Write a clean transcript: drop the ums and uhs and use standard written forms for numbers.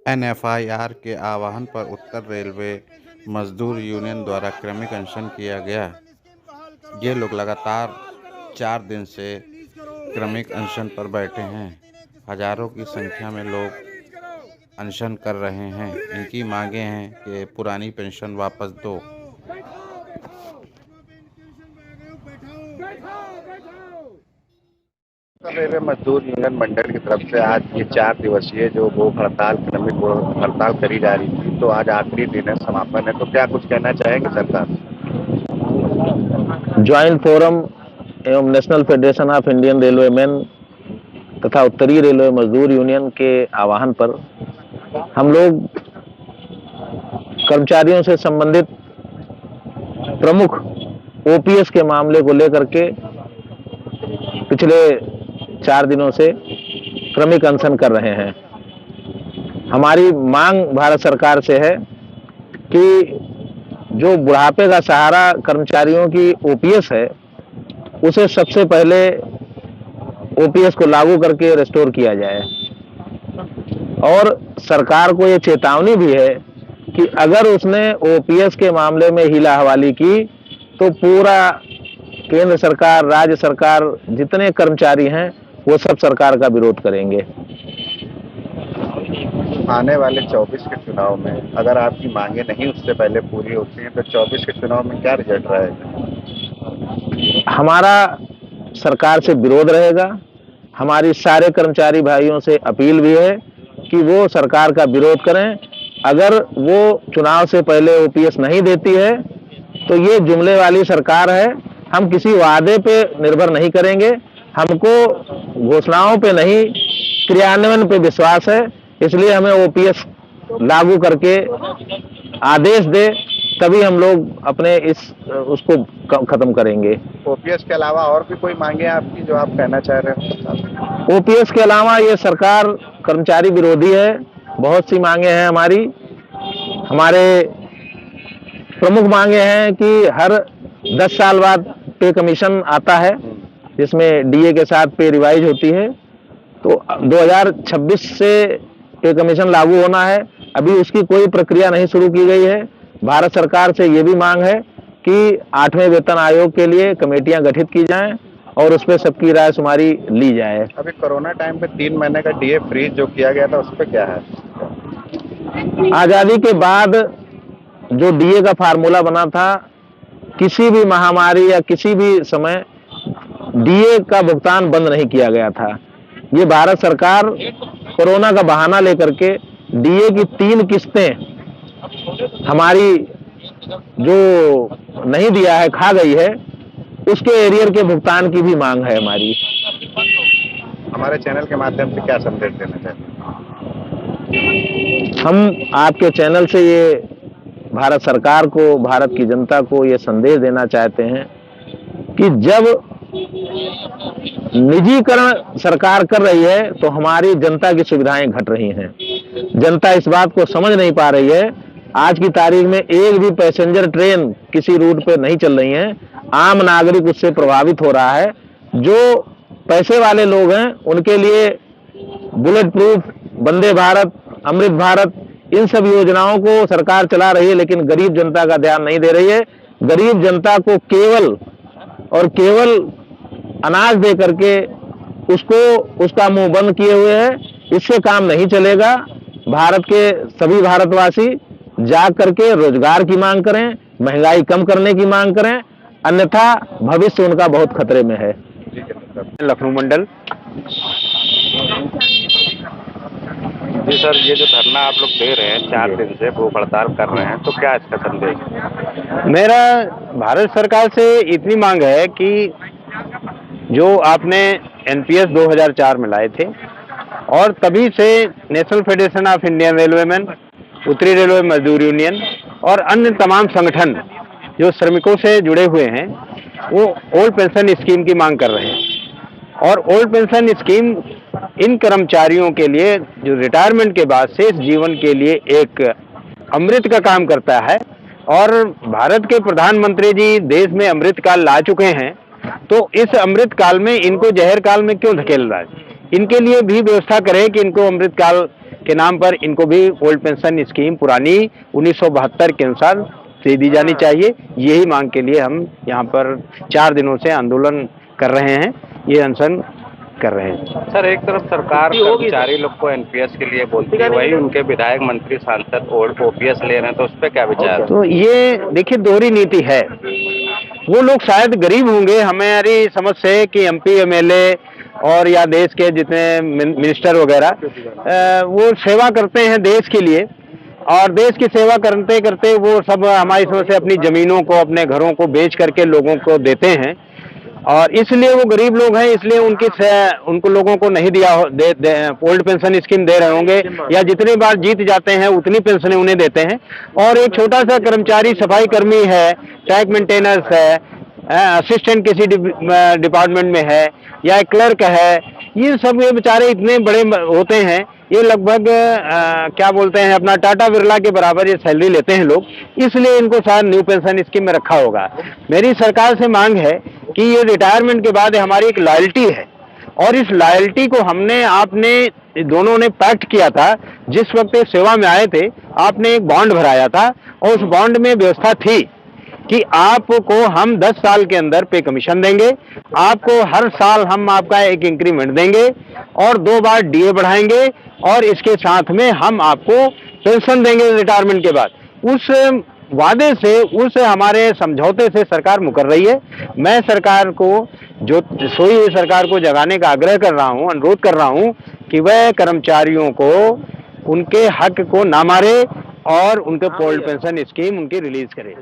NFIR के आह्वान पर उत्तर रेलवे मजदूर यूनियन द्वारा क्रमिक अनशन किया गया। ये लोग लगातार 4 दिन से क्रमिक अनशन पर बैठे हैं। हजारों की संख्या में लोग अनशन कर रहे हैं। इनकी मांगे हैं कि पुरानी पेंशन वापस दो। रेलवे मजदूर यूनियन मंडल की तरफ से आज ये 4 दिवसीय जो भूख हड़ताल क्रमिक भूख हड़ताल करी जा रही थी, तो आज आखिरी दिन है, समापन है, तो क्या कुछ कहना चाहेंगे सरकार से? ज्वाइंट फोरम एवं national federation of Indian railway man तथा उत्तरी रेलवे मजदूर यूनियन के आह्वान पर हम लोग कर्मचारियों से संबंधित प्रमुख ओपीएस के मामले को लेकर के पिछले 4 दिनों से क्रमिक अनशन कर रहे हैं। हमारी मांग भारत सरकार से है कि जो बुढ़ापे का सहारा कर्मचारियों की ओपीएस है, उसे सबसे पहले ओपीएस को लागू करके रिस्टोर किया जाए। और सरकार को ये चेतावनी भी है कि अगर उसने ओपीएस के मामले में हीला हवाली की तो पूरा केंद्र सरकार, राज्य सरकार, जितने कर्मचारी हैं वो सब सरकार का विरोध करेंगे। आने वाले 24 के चुनाव में अगर आपकी मांगे नहीं उससे पहले पूरी होती हैं, तो 24 के चुनाव में क्या रिजल्ट रहेगा? हमारा सरकार से विरोध रहेगा। हमारी सारे कर्मचारी भाइयों से अपील भी है कि वो सरकार का विरोध करें। अगर वो चुनाव से पहले ओपीएस नहीं देती है तो ये जुमले वाली सरकार है। हम किसी वादे पे निर्भर नहीं करेंगे। हमको घोषणाओं पे नहीं, क्रियान्वयन पे विश्वास है। इसलिए हमें ओपीएस लागू करके आदेश दे, तभी हम लोग अपने उसको खत्म करेंगे। ओपीएस के अलावा और भी कोई मांगे हैं आपकी जो आप कहना चाह रहे हैं? ओपीएस के अलावा ये सरकार कर्मचारी विरोधी है। बहुत सी मांगे हैं हमारी। हमारे प्रमुख मांगे हैं कि हर 10 साल बाद पे कमीशन आता है, जिसमें डीए के साथ पे रिवाइज होती है। तो 2026 से पे कमीशन लागू होना है। अभी उसकी कोई प्रक्रिया नहीं शुरू की गई है। भारत सरकार से ये भी मांग है कि 8वें वेतन आयोग के लिए कमेटियां गठित की जाएं और उस पर सबकी राय शुमारी ली जाए। अभी कोरोना टाइम पे 3 महीने का डीए फ्रीज जो किया गया था, उस पर क्या है? आजादी के बाद जो डीए का फार्मूला बना था, किसी भी महामारी या किसी भी समय डीए का भुगतान बंद नहीं किया गया था। ये भारत सरकार कोरोना का बहाना लेकर के डीए की 3 किस्तें हमारी जो नहीं दिया है, खा गई है, उसके एरियर के भुगतान की भी मांग है हमारी। हमारे चैनल के माध्यम से क्या संदेश देना चाहते हैं? हम आपके चैनल से ये भारत सरकार को, भारत की जनता को ये संदेश देना चाहते हैं कि जब निजीकरण सरकार कर रही है तो हमारी जनता की सुविधाएं घट रही हैं। जनता इस बात को समझ नहीं पा रही है। आज की तारीख में एक भी पैसेंजर ट्रेन किसी रूट पे नहीं चल रही है। आम नागरिक उससे प्रभावित हो रहा है। जो पैसे वाले लोग हैं उनके लिए बुलेट प्रूफ, वंदे भारत, अमृत भारत, इन सब योजनाओं को सरकार चला रही है, लेकिन गरीब जनता का ध्यान नहीं दे रही है। गरीब जनता को केवल और केवल अनाज दे करके उसका मुंह बंद किए हुए है। इससे काम नहीं चलेगा। भारत के सभी भारतवासी जाग करके रोजगार की मांग करें, महंगाई कम करने की मांग करें, अन्यथा भविष्य उनका बहुत खतरे में है। लखनऊ मंडल। जी सर, ये जो धरना आप लोग दे रहे हैं, 4 दिन से भूख हड़ताल कर रहे हैं, तो क्या इसका संदेश? मेरा भारत सरकार से इतनी मांग है कि जो आपने एनपीएस 2004 में लाए थे और तभी से national federation of Indian railway man, उत्तरी रेलवे मजदूर यूनियन और अन्य तमाम संगठन जो श्रमिकों से जुड़े हुए हैं, वो ओल्ड पेंशन स्कीम की मांग कर रहे हैं। और ओल्ड पेंशन स्कीम इन कर्मचारियों के लिए जो रिटायरमेंट के बाद शेष जीवन के लिए एक अमृत का काम करता है। और भारत के प्रधानमंत्री जी देश में अमृत काल ला चुके हैं, तो इस अमृत काल में इनको जहर काल में क्यों धकेल रहा है? इनके लिए भी व्यवस्था करें कि इनको अमृत काल के नाम पर इनको भी ओल्ड पेंशन स्कीम पुरानी 1972 के अनुसार दे दी जानी चाहिए। यही मांग के लिए हम यहाँ पर 4 दिनों से आंदोलन कर रहे हैं, ये अनशन कर रहे हैं। सर, एक तरफ सरकार कर्मचारी लोग को एनपीएस के लिए बोलती है, वही उनके विधायक, मंत्री, सांसद ओल्ड ओपीएस ले रहे हैं, तो उस पर क्या विचार? तो ये देखिए दोहरी नीति है। वो लोग शायद गरीब होंगे, हमारी समझ से कि एमपी एमएलए और या देश के जितने मिनिस्टर वगैरह वो सेवा करते हैं देश के लिए, और देश की सेवा करते करते वो सब हमारी समझ से अपनी जमीनों को, अपने घरों को बेच करके लोगों को देते हैं, और इसलिए वो गरीब लोग हैं, इसलिए उनको लोगों को नहीं दिया ओल्ड पेंशन स्कीम दे रहे होंगे, या जितनी बार जीत जाते हैं उतनी पेंशन उन्हें देते हैं। और एक छोटा सा कर्मचारी, सफाई कर्मी है, टैग मेंटेनेंस है, असिस्टेंट किसी डिपार्टमेंट में है, या क्लर्क है, ये सब ये बेचारे इतने बड़े होते हैं, ये लगभग क्या बोलते हैं अपना टाटा बिरला के बराबर ये सैलरी लेते हैं लोग, इसलिए इनको शायद न्यू पेंशन स्कीम में रखा होगा। मेरी सरकार से मांग है कि ये रिटायरमेंट के बाद हमारी एक लॉयल्टी है, और इस लॉयल्टी को आपने दोनों ने पैक्ट किया था, जिस वक्त सेवा में आए थे आपने एक बॉन्ड भराया था, और उस बॉन्ड में व्यवस्था थी कि आपको हम 10 साल के अंदर पे कमीशन देंगे, आपको हर साल हम आपका एक इंक्रीमेंट देंगे, और 2 बार डीए बढ़ाएंगे, और इसके साथ में हम आपको पेंशन देंगे रिटायरमेंट के बाद। उस वादे से, उस हमारे समझौते से सरकार मुकर रही है। मैं सरकार को, जो सोई हुई सरकार को जगाने का आग्रह कर रहा हूं, अनुरोध कर रहा हूं कि वह कर्मचारियों को उनके हक को ना मारे और उनके ओल्ड पेंशन स्कीम उनकी रिलीज करे।